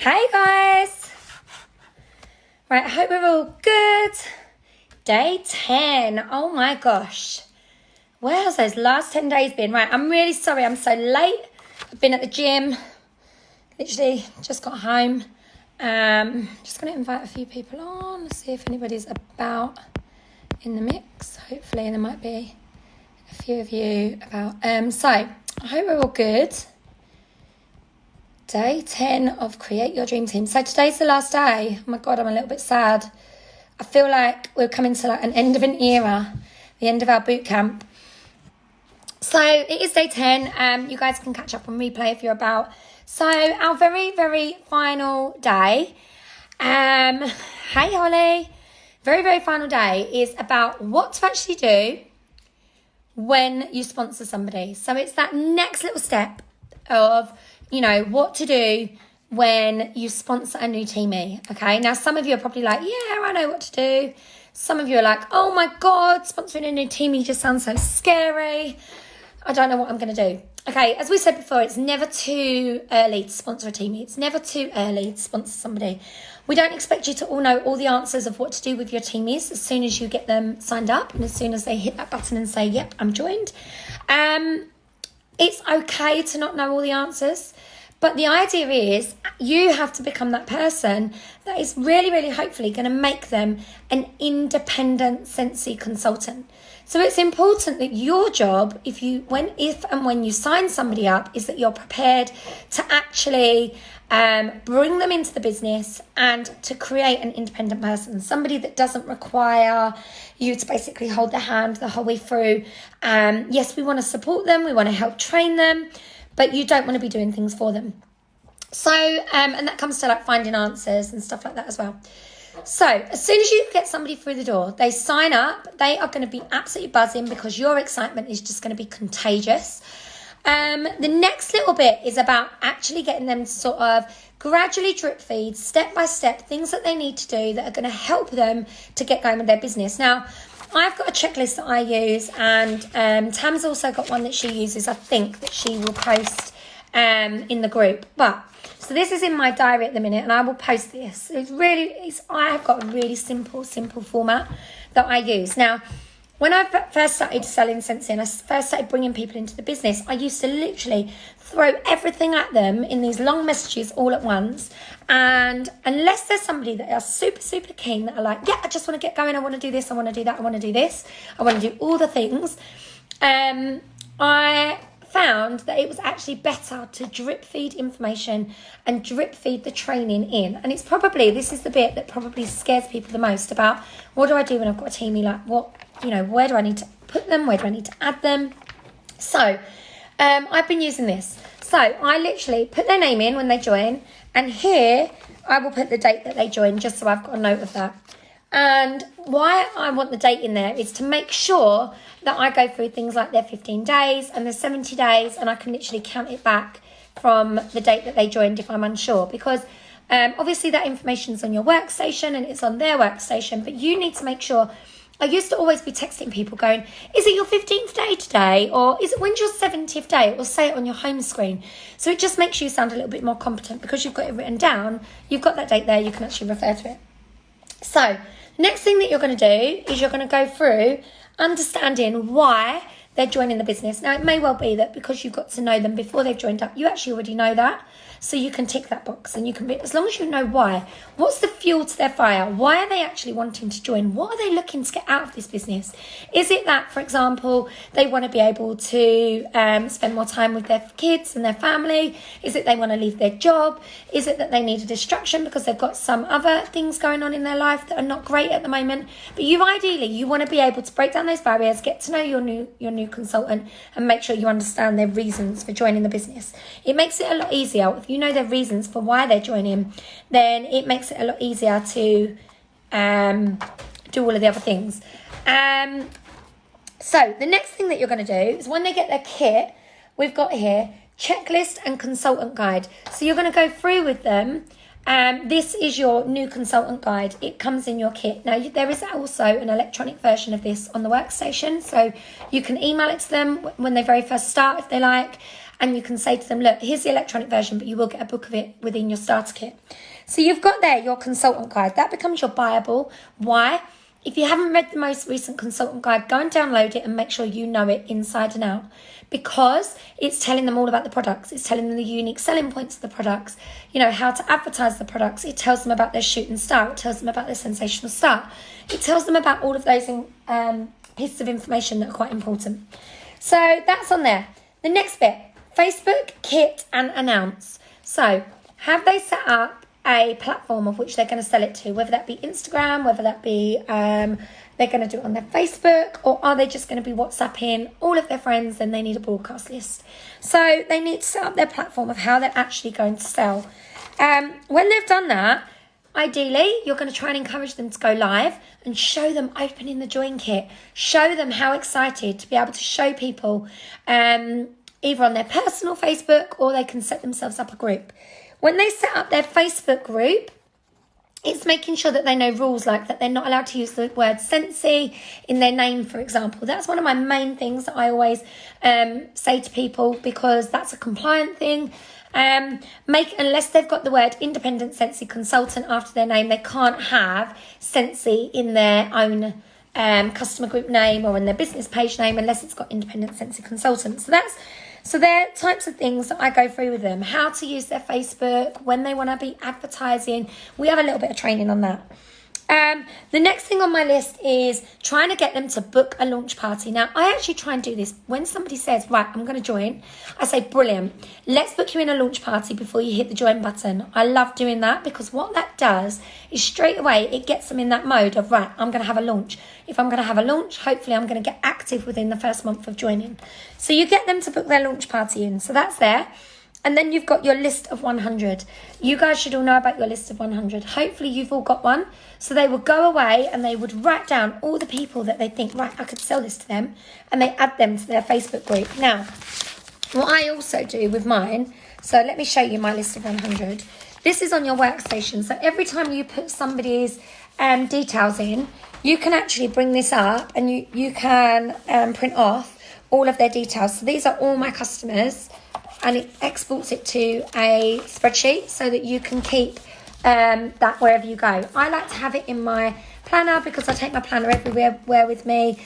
Hey guys! Right, I hope we're all good. Day 10. Oh my gosh. Where has those last 10 days been? Right, I'm really sorry I'm so late. I've been at the gym. Literally just got home. Just going to invite a few people on. See if anybody's about in the mix. Hopefully there might be a few of you about. So, I hope we're all good. Day 10 of Create Your Dream Team. So today's the last day. Oh my God, I'm a little bit sad. I feel like we're coming to like an end of an era, the end of our boot camp. So it is day 10. You guys can catch up on replay if you're about. So our very, very final day. Hey Holly. Very, very final day is about what to actually do when you sponsor somebody. So it's that next little step of what to do when you sponsor a new teamie, okay? Now, some of you are probably like, yeah, I know what to do. Some of you are like, oh my God, sponsoring a new teamie just sounds so scary. I don't know what I'm going to do. Okay, as we said before, it's never too early to sponsor a teamie. It's never too early to sponsor somebody. We don't expect you to all know all the answers of what to do with your teamies as soon as you get them signed up and as soon as they hit that button and say, yep, I'm joined. It's okay to not know all the answers, but the idea is you have to become that person that is really, really hopefully going to make them an independent Sensi consultant. So it's important that your job, if and when you sign somebody up, is that you're prepared to actually bring them into the business and to create an independent person, somebody that doesn't require you to basically hold their hand the whole way through. Yes, we want to support them, we want to help train them, but you don't want to be doing things for them. So, and that comes to like finding answers and stuff like that as well. So as soon as you get somebody through the door, they sign up, they are going to be absolutely buzzing because your excitement is just going to be contagious. The next little bit is about actually getting them to sort of gradually drip feed, step by step, things that they need to do that are going to help them to get going with their business. Now, I've got a checklist that I use, and Tam's also got one that she uses, I think, that she will post in the group. So this is in my diary at the minute, and I will post this. I have got a really simple format that I use. Now, when I first started selling Sensi and I first started bringing people into the business, I used to literally throw everything at them in these long messages all at once. And unless there's somebody that are super, super keen, that are like, yeah, I just want to get going. I want to do this. I want to do that. I want to do this. I want to do all the things. I found that it was actually better to drip feed information and drip feed the training in. And this is the bit that probably scares people the most about what do I do when I've got a teamie, like where do I need to put them? Where do I need to add them? So I've been using this. So I literally put their name in when they join, and here I will put the date that they join just so I've got a note of that. And why I want the date in there is to make sure that I go through things like their 15 days and their 70 days, and I can literally count it back from the date that they joined if I'm unsure. Because obviously that information's on your workstation and it's on their workstation, but you need to make sure. I used to always be texting people going, is it your 15th day today? Or when's your 70th day? It will say it on your home screen. So it just makes you sound a little bit more competent because you've got it written down. You've got that date there. You can actually refer to it. So next thing that you're going to do is you're going to go through understanding why they're joining the business. Now, it may well be that because you've got to know them before they've joined up, you actually already know that. So you can tick that box and you can, as long as you know why. What's the fuel to their fire? Why are they actually wanting to join? What are they looking to get out of this business? Is it that, for example, they want to be able to spend more time with their kids and their family? Is it they want to leave their job? Is it that they need a distraction because they've got some other things going on in their life that are not great at the moment? But you want to be able to break down those barriers, get to know your new consultant, and make sure you understand their reasons for joining the business. It makes it a lot easier. If you know their reasons for why they're joining, then it makes it a lot easier to do all of the other things. So the next thing that you're going to do is when they get their kit, we've got here checklist and consultant guide. So you're going to go through with them. This is your new consultant guide. It comes in your kit. Now, there is also an electronic version of this on the workstation, so you can email it to them when they very first start if they like. and you can say to them, look, here's the electronic version, but you will get a book of it within your starter kit. So you've got there your consultant guide. That becomes your buyable. Why? If you haven't read the most recent consultant guide, go and download it and make sure you know it inside and out, because it's telling them all about the products. It's telling them the unique selling points of the products, you know, how to advertise the products. It tells them about their shooting star. It tells them about their sensational start. It tells them about all of those pieces of information that are quite important. So that's on there. The next bit, Facebook, kit and announce. So have they set up a platform of which they're going to sell it to, whether that be Instagram, whether that be they're going to do it on their Facebook, or are they just going to be WhatsApping all of their friends and they need a broadcast list? So they need to set up their platform of how they're actually going to sell. When they've done that, ideally, you're going to try and encourage them to go live and show them opening the join kit. Show them how excited to be able to show people either on their personal Facebook, or they can set themselves up a group. When they set up their Facebook group, it's making sure that they know rules, like that they're not allowed to use the word Sensi in their name, for example. That's one of my main things that I always say to people, because that's a compliant thing. Unless they've got the word independent Sensi consultant after their name, they can't have Sensi in their own customer group name or in their business page name unless it's got independent Sensi consultant. So they're types of things that I go through with them. How to use their Facebook, when they want to be advertising. We have a little bit of training on that. The next thing on my list is trying to get them to book a launch party. Now, I actually try and do this. When somebody says, right, I'm going to join, I say, brilliant. Let's book you in a launch party before you hit the join button. I love doing that, because what that does is straight away, it gets them in that mode of, right, I'm going to have a launch. If I'm going to have a launch, hopefully I'm going to get active within the first month of joining. So you get them to book their launch party in. So that's there. And then you've got your list of 100. You guys should all know about your list of 100. Hopefully you've all got one. So they would go away and they would write down all the people that they think, right, I could sell this to them. And they add them to their Facebook group. Now, what I also do with mine, so let me show you my list of 100. This is on your workstation. So every time you put somebody's details in, you can actually bring this up and you can print off all of their details. So these are all my customers. And it exports it to a spreadsheet so that you can keep that wherever you go. I like to have it in my planner, because I take my planner everywhere with me.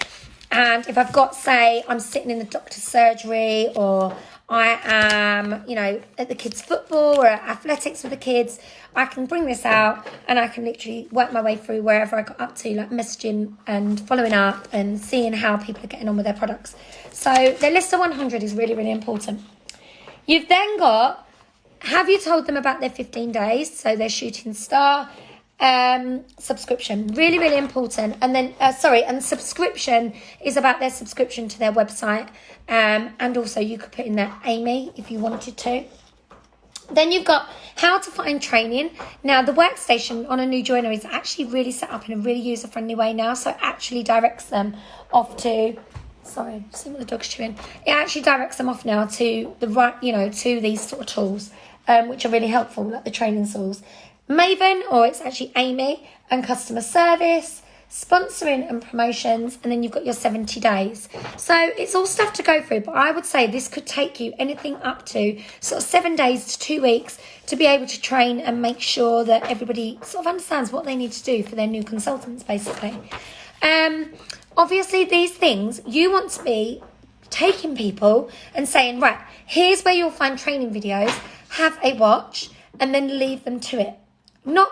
And if I've got, say, I'm sitting in the doctor's surgery, or I am, you know, at the kids' football or at athletics with the kids, I can bring this out and I can literally work my way through wherever I got up to, like messaging and following up and seeing how people are getting on with their products. So the list of 100 is really, really important. You've then got, have you told them about their 15 days? So their shooting star subscription, really, really important. And then, and subscription is about their subscription to their website. And also you could put in there Amy if you wanted to. Then you've got how to find training. Now, the workstation on a new joiner is actually really set up in a really user-friendly way now. So it actually directs them off to... Sorry, see what the dog's chewing. It actually directs them off now to the right, you know, to these sort of tools, which are really helpful, like the training tools. Maven, or it's actually Amy, and customer service, sponsoring and promotions, and then you've got your 70 days. So it's all stuff to go through, but I would say this could take you anything up to sort of 7 days to 2 weeks to be able to train and make sure that everybody sort of understands what they need to do for their new consultants, basically. Obviously, these things, you want to be taking people and saying, right, here's where you'll find training videos, have a watch, and then leave them to it. Not,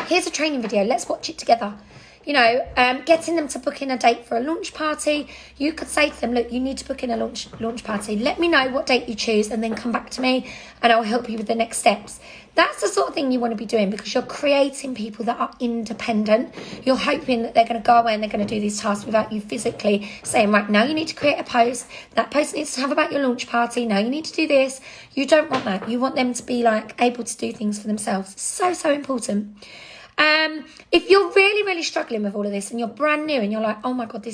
here's a training video, let's watch it together. You know, getting them to book in a date for a launch party. You could say to them, look, you need to book in a launch party. Let me know what date you choose and then come back to me and I'll help you with the next steps. That's the sort of thing you want to be doing, because you're creating people that are independent. You're hoping that they're going to go away and they're going to do these tasks without you physically saying, right, now you need to create a post. That post needs to have about your launch party. Now you need to do this. You don't want that. You want them to be like able to do things for themselves. So, so important. If you're really, really struggling with all of this and you're brand new and you're like, oh my God,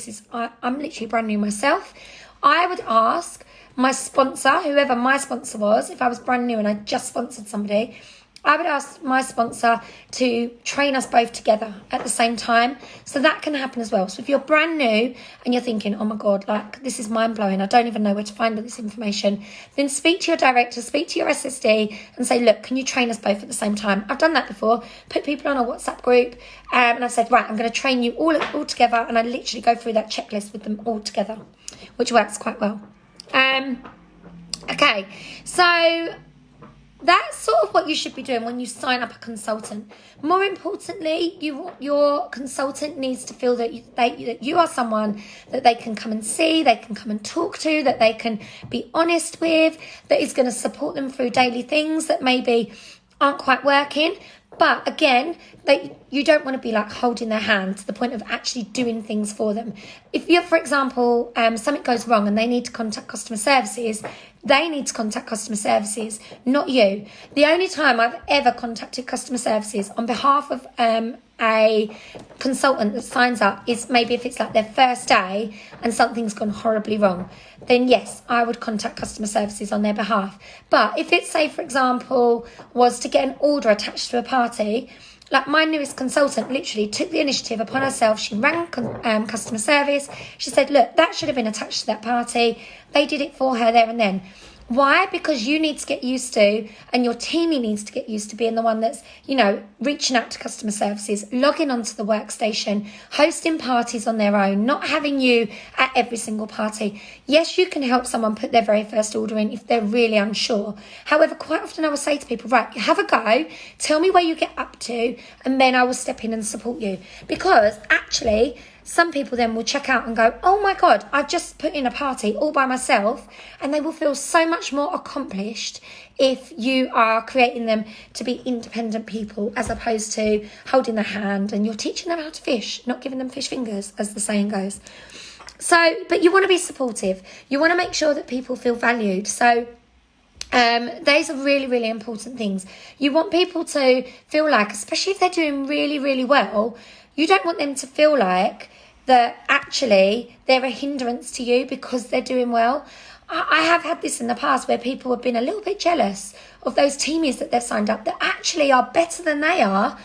I'm literally brand new myself, I would ask my sponsor, whoever my sponsor was, if I was brand new and I just sponsored somebody, I would ask my sponsor to train us both together at the same time. So that can happen as well. So if you're brand new and you're thinking, oh my God, like this is mind blowing, I don't even know where to find all this information, then speak to your director, speak to your SSD and say, look, can you train us both at the same time? I've done that before, put people on a WhatsApp group and I've said, right, I'm going to train you all together, and I literally go through that checklist with them all together, which works quite well. Okay, so that's sort of what you should be doing when you sign up a consultant. More importantly, your consultant needs to feel that you are someone that they can come and see, they can come and talk to, that they can be honest with, that is going to support them through daily things that maybe aren't quite working. But again, you don't want to be like holding their hand to the point of actually doing things for them. If you're, for example, something goes wrong and they need to contact customer services, they need to contact customer services, not you. The only time I've ever contacted customer services on behalf of a consultant that signs up is maybe if it's like their first day and something's gone horribly wrong, then yes, I would contact customer services on their behalf. But if it's, say, for example, was to get an order attached to a party, like my newest consultant literally took the initiative upon herself. She rang customer service. She said, look, that should have been attached to that party. They did it for her there and then. Why? Because you need to get used to, and your teamie needs to get used to being the one that's, reaching out to customer services, logging onto the workstation, hosting parties on their own, not having you at every single party. Yes, you can help someone put their very first order in if they're really unsure. However, quite often I will say to people, right, have a go, tell me where you get up to, and then I will step in and support you. Because actually, some people then will check out and go, oh my God, I've just put in a party all by myself, and they will feel so much more accomplished if you are creating them to be independent people as opposed to holding their hand and you're teaching them how to fish, not giving them fish fingers, as the saying goes. So, but you want to be supportive. You want to make sure that people feel valued. So those are really, really important things. You want people to feel like, especially if they're doing really, really well, you don't want them to feel like that actually they're a hindrance to you because they're doing well. I have had this in the past where people have been a little bit jealous of those teamies that they've signed up that actually are better than they are,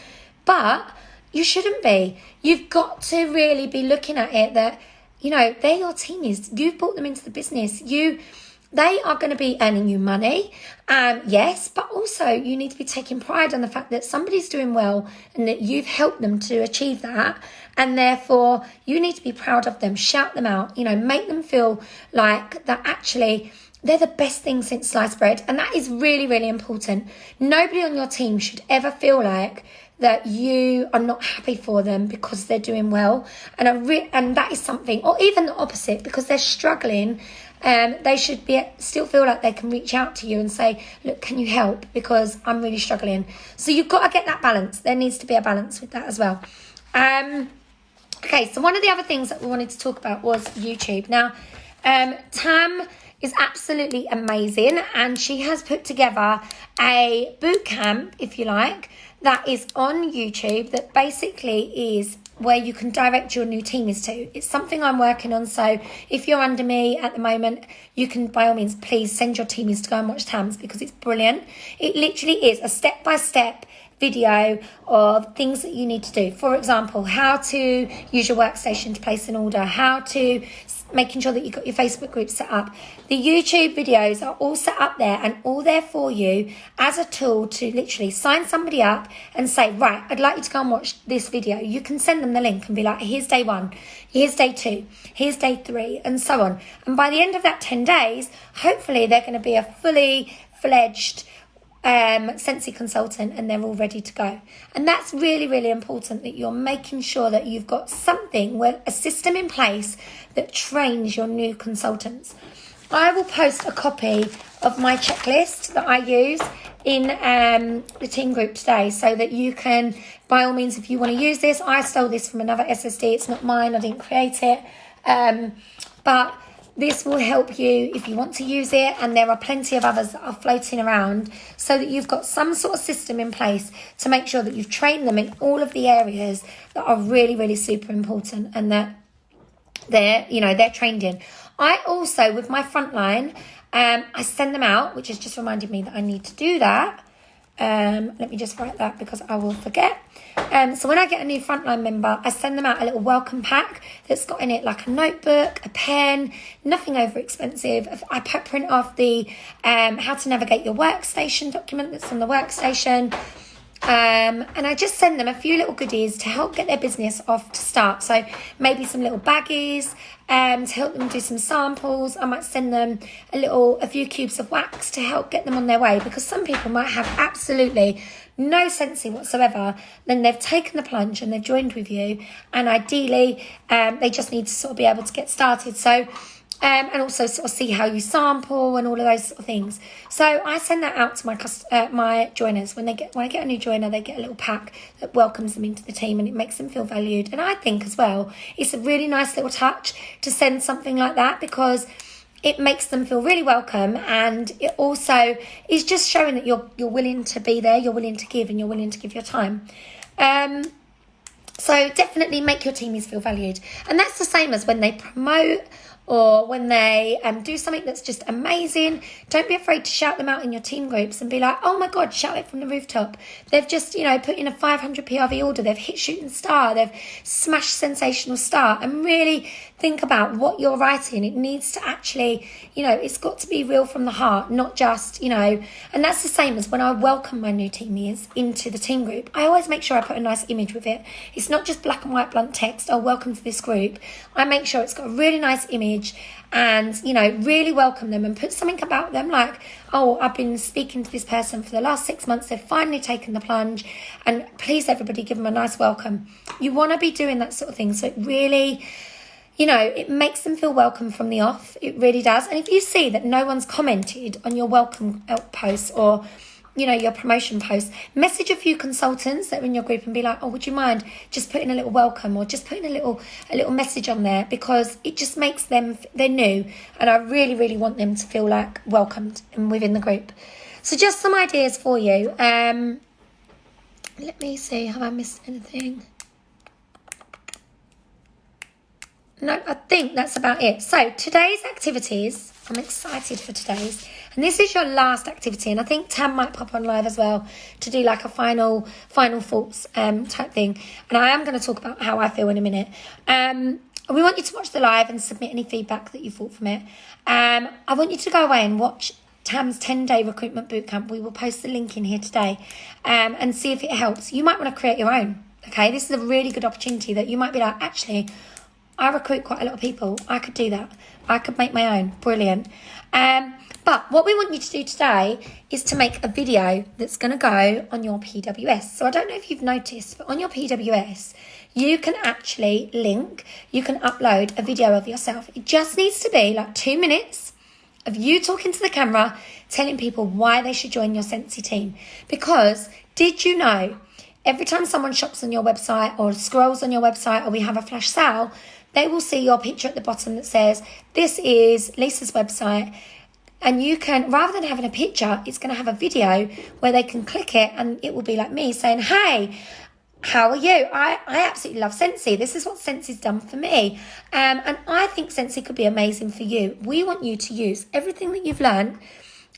but you shouldn't be. You've got to really be looking at it that, they're your teamies. You've brought them into the business. They are going to be earning you money, yes, but also you need to be taking pride on the fact that somebody's doing well and that you've helped them to achieve that, and therefore you need to be proud of them, shout them out, make them feel like that actually they're the best thing since sliced bread, and that is really, really important. Nobody on your team should ever feel like that you are not happy for them because they're doing well, and that is something, or even the opposite, because they're struggling. They should still feel like they can reach out to you and say, look, can you help? Because I'm really struggling. So you've got to get that balance. There needs to be a balance with that as well. Okay, so one of the other things that we wanted to talk about was YouTube. Now, Tam is absolutely amazing, and she has put together a boot camp, if you like, that is on YouTube that basically is where you can direct your new teamies to. It's something I'm working on, so if you're under me at the moment, you can by all means please send your teamies to go and watch Tam's because it's brilliant. It literally is a step-by-step video of things that you need to do. For example, how to use your workstation to place an order, how to making sure that you've got your Facebook group set up. The YouTube videos are all set up there and all there for you as a tool to literally sign somebody up and say, right, I'd like you to go and watch this video. You can send them the link and be like, here's day 1, here's day 2, here's day 3, and so on. And by the end of that 10 days, hopefully they're going to be a fully fledged Sensi consultant and they're all ready to go. And that's really, really important, that you're making sure that you've got something, a system in place that trains your new consultants. I will post a copy of my checklist that I use in the team group today, so that you can, by all means, if you want to use this, I stole this from another SSD, it's not mine, I didn't create it, but this will help you if you want to use it, and there are plenty of others that are floating around, so that you've got some sort of system in place to make sure that you've trained them in all of the areas that are really, really super important and that they're trained in. I also, with my frontline, I send them out, which has just reminded me that I need to do that. Let me just write that because I will forget. So when I get a new frontline member, I send them out a little welcome pack that's got in it like a notebook, a pen, nothing over expensive. I print off the how to navigate your workstation document that's on the workstation. And I just send them a few little goodies to help get their business off to start. So maybe some little baggies to help them do some samples. I might send them a few cubes of wax to help get them on their way, because some people might have absolutely no Scentsy whatsoever. Then they've taken the plunge and they've joined with you, and ideally they just need to sort of be able to get started. So and also sort of see how you sample and all of those sort of things. So I send that out to my joiners. When I get a new joiner, they get a little pack that welcomes them into the team, and it makes them feel valued. And I think as well, it's a really nice little touch to send something like that, because it makes them feel really welcome, and it also is just showing that you're willing to be there, you're willing to give, and you're willing to give your time. So definitely make your teamies feel valued. And that's the same as when they promote or when they do something that's just amazing. Don't be afraid to shout them out in your team groups and be like, oh my God, shout it from the rooftop. They've just, put in a 500 PRV order. They've hit shooting star. They've smashed sensational star. And really think about what you're writing. It needs to actually, it's got to be real from the heart, not just, and that's the same as when I welcome my new teamies into the team group. I always make sure I put a nice image with it. It's not just black and white blunt text, oh, welcome to this group. I make sure it's got a really nice image and, really welcome them and put something about them like, oh, I've been speaking to this person for the last 6 months. They've finally taken the plunge, and please, everybody, give them a nice welcome. You want to be doing that sort of thing. So it really, it makes them feel welcome from the off. It really does. And if you see that no one's commented on your welcome post or, your promotion post, message a few consultants that are in your group and be like, oh, would you mind just putting a little welcome or just putting a little message on there, because it just makes them, they're new, and I really, really want them to feel like welcomed and within the group. So just some ideas for you. Let me see, have I missed anything? No, I think that's about it. So today's activities, I'm excited for today's. And this is your last activity. And I think Tam might pop on live as well to do like a final thoughts type thing. And I am going to talk about how I feel in a minute. We want you to watch the live and submit any feedback that you thought from it. I want you to go away and watch Tam's 10-day recruitment bootcamp. We will post the link in here today and see if it helps. You might want to create your own. Okay, this is a really good opportunity that you might be like, actually, I recruit quite a lot of people. I could do that. I could make my own. Brilliant. But what we want you to do today is to make a video that's going to go on your PWS. So I don't know if you've noticed, but on your PWS, you can actually you can upload a video of yourself. It just needs to be like 2 minutes of you talking to the camera, telling people why they should join your Scentsy team. Because did you know, every time someone shops on your website or scrolls on your website or we have a flash sale, they will see your picture at the bottom that says, this is Lisa's website. And you can, rather than having a picture, it's going to have a video where they can click it and it will be like me saying, hey, how are you? I absolutely love Scentsy. This is what Scentsy's done for me. And I think Scentsy could be amazing for you. We want you to use everything that you've learned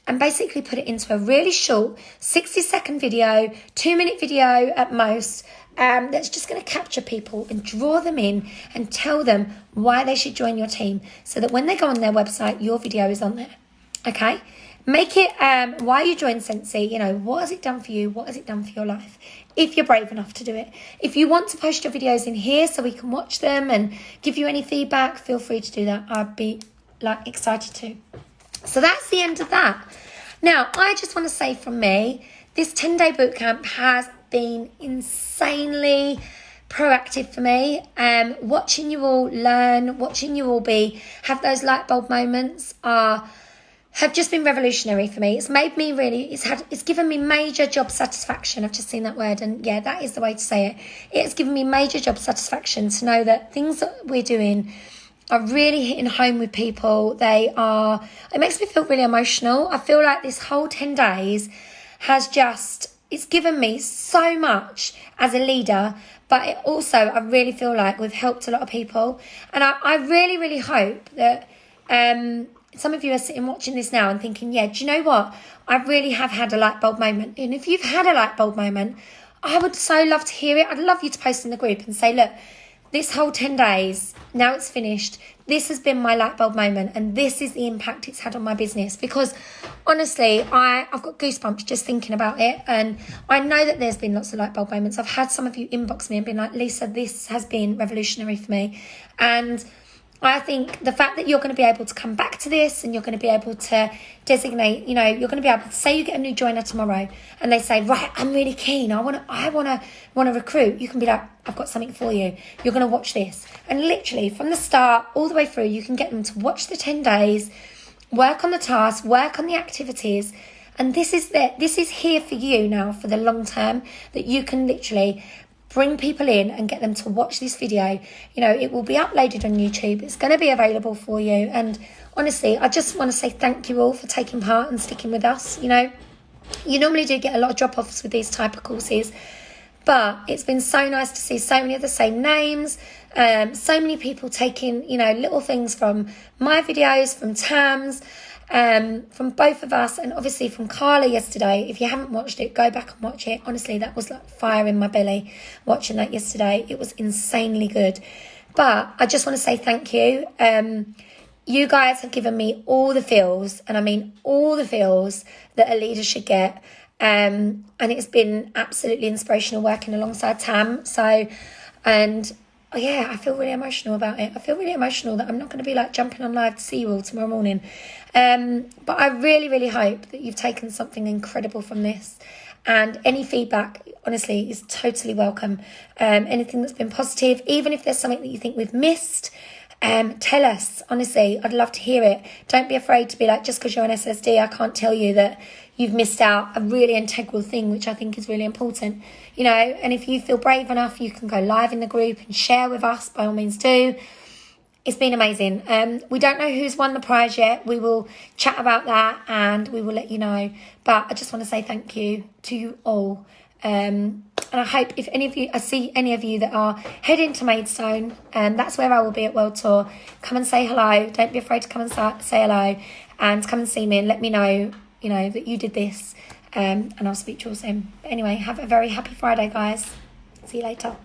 and basically put it into a really short 60-second video, 2-minute video at most, that's just going to capture people and draw them in and tell them why they should join your team, so that when they go on their website, your video is on there. Okay? Make it why you joined Scentsy. What has it done for you? What has it done for your life? If you're brave enough to do it. If you want to post your videos in here so we can watch them and give you any feedback, feel free to do that. I'd be excited to. So that's the end of that. Now, I just want to say from me, this 10-day bootcamp has been insanely proactive for me. Watching you all learn, watching you all have those light bulb moments have just been revolutionary for me. It's made me it's given me major job satisfaction. I've just seen that word, and yeah, that is the way to say it. It's given me major job satisfaction to know that things that we're doing are really hitting home with people. It makes me feel really emotional. I feel like this whole 10 days it's given me so much as a leader, but I really feel like we've helped a lot of people. And I really, really hope that some of you are sitting watching this now and thinking, yeah, do you know what? I really have had a light bulb moment. And if you've had a light bulb moment, I would so love to hear it. I'd love you to post in the group and say, look, this whole 10 days, now it's finished, this has been my light bulb moment, and this is the impact it's had on my business. Because honestly, I've got goosebumps just thinking about it. And I know that there's been lots of light bulb moments. I've had some of you inbox me and been like, Lisa, this has been revolutionary for me. And I think the fact that you're going to be able to come back to this, and you're going to be able to designate, you know, you're going to be able to say you get a new joiner tomorrow and they say, right, I'm really keen, I want to recruit. You can be like, I've got something for you. You're going to watch this. And literally from the start all the way through, you can get them to watch the 10 days, work on the tasks, work on the activities. And this is here for you now for the long term, that you can literally bring people in and get them to watch this video. You know, it will be uploaded on YouTube. It's going to be available for you. And honestly, I just want to say thank you all for taking part and sticking with us. You know, you normally do get a lot of drop-offs with these type of courses, but it's been so nice to see so many of the same names, so many people taking, you know, little things from my videos, from Tam's, from both of us, and obviously from Carla yesterday. If you haven't watched it, go back and watch it. Honestly, that was like fire in my belly watching that yesterday. It was insanely good. But I just want to say thank you. You guys have given me all the feels, and I mean all the feels that a leader should get. And it's been absolutely inspirational working alongside Tam. So, and yeah, I feel really emotional about it. I feel really emotional that I'm not going to be like jumping on live to see you all tomorrow morning. But I really, really hope that you've taken something incredible from this. And any feedback, honestly, is totally welcome. Anything that's been positive, even if there's something that you think we've missed, tell us. Honestly, I'd love to hear it. Don't be afraid to be like, just because you're an SSD, I can't tell you that you've missed out a really integral thing, which I think is really important. You know, and if you feel brave enough, you can go live in the group and share with us. By all means do. It's been amazing. We don't know who's won the prize yet. We will chat about that and we will let you know. But I just want to say thank you to you all. And I hope if any of you, I see any of you that are heading to Maidstone, that's where I will be at World Tour. Come and say hello. Don't be afraid to come and say hello, and come and see me and let me know, you know, that you did this. And I'll speak to you all soon. But anyway, have a very happy Friday, guys. See you later.